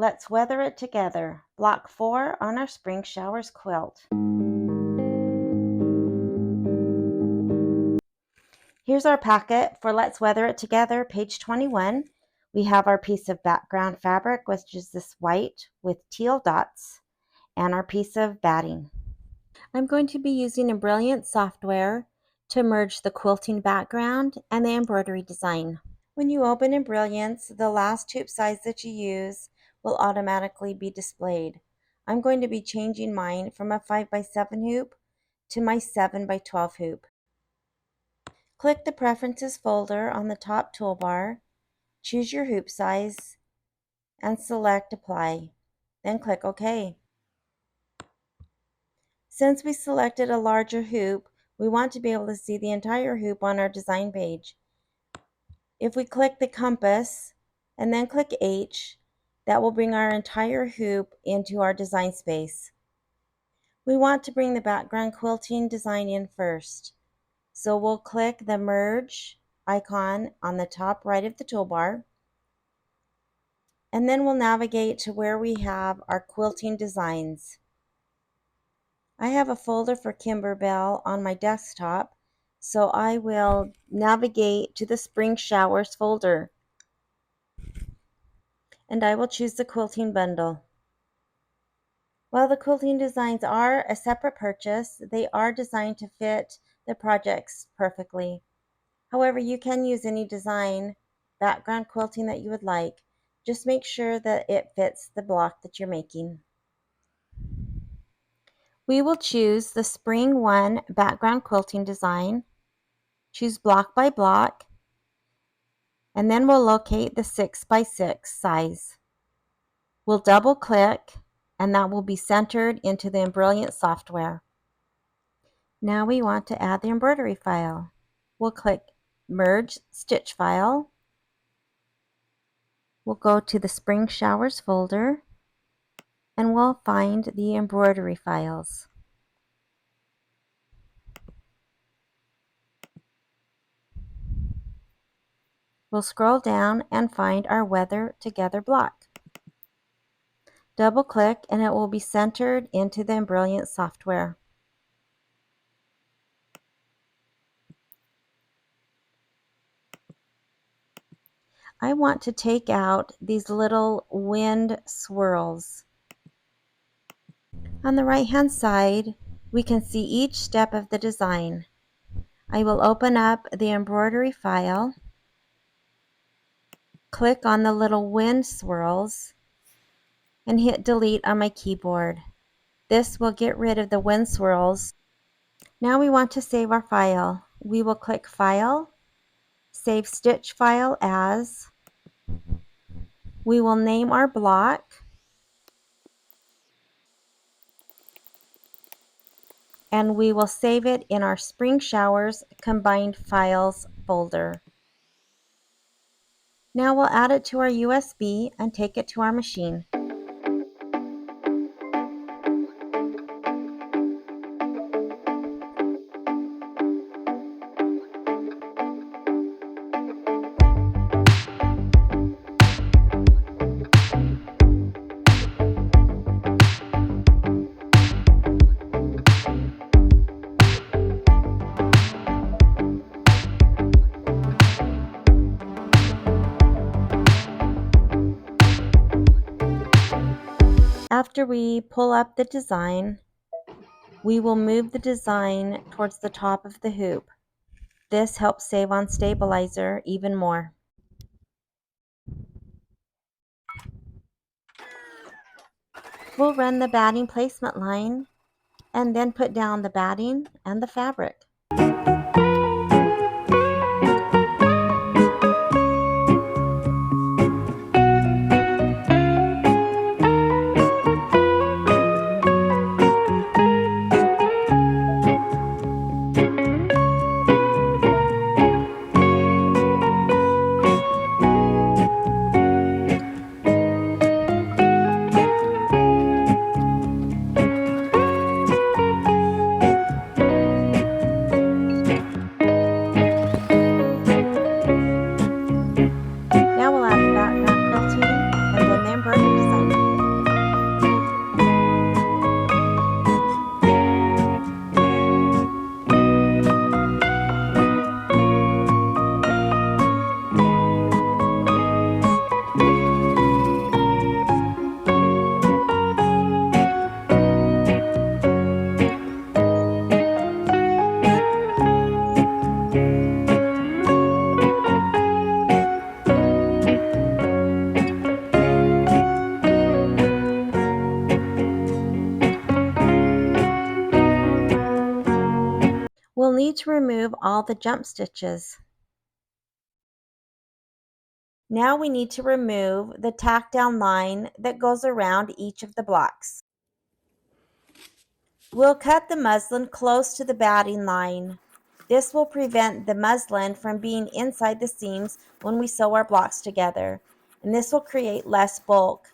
Let's weather it together. Block 4 on our Spring Showers quilt. Here's our packet for Let's Weather It Together, page 21. We have our piece of background fabric, which is this white with teal dots, and our piece of batting. I'm going to be using Embellishment software to merge the quilting background and the embroidery design. When you open Embellishment, the last hoop size that you use will automatically be displayed. I'm going to be changing mine from a 5x7 hoop to my 7x12 hoop. Click the Preferences folder on the top toolbar, choose your hoop size, and select Apply. Then click OK. Since we selected a larger hoop, we want to be able to see the entire hoop on our design page. If we click the compass and then click H, that will bring our entire hoop into our design space. We want to bring the background quilting design in first. So we'll click the merge icon on the top right of the toolbar, and then we'll navigate to where we have our quilting designs. I have a folder for Kimberbell on my desktop, so I will navigate to the Spring Showers folder, and I will choose the quilting bundle. While the quilting designs are a separate purchase, they are designed to fit the projects perfectly. However, you can use any design background quilting that you would like. Just make sure that it fits the block that you're making. We will choose the Spring 1 background quilting design, choose block by block, and then we'll locate the 6x6 size. We'll double click, and that will be centered into the Embellishment software. Now we want to add the embroidery file. We'll click Merge Stitch File. We'll go to the Spring Showers folder, and we'll find the embroidery files. We'll scroll down and find our Weather Together block. Double click and it will be centered into the Embellishment software. I want to take out these little wind swirls. On the right hand side, we can see each step of the design. I will open up the embroidery file, click on the little wind swirls, and hit delete on my keyboard. This will get rid of the wind swirls. Now we want to save our file. We will click File, Save Stitch File As. We will name our block, and we will save it in our Spring Showers Combined Files folder. Now we'll add it to our USB and take it to our machine. After we pull up the design, we will move the design towards the top of the hoop. This helps save on stabilizer even more. We'll run the batting placement line and then put down the batting and the fabric. need to remove all the jump stitches. Now we need to remove the tack down line that goes around each of the blocks. We'll cut the muslin close to the batting line. This will prevent the muslin from being inside the seams when we sew our blocks together, and this will create less bulk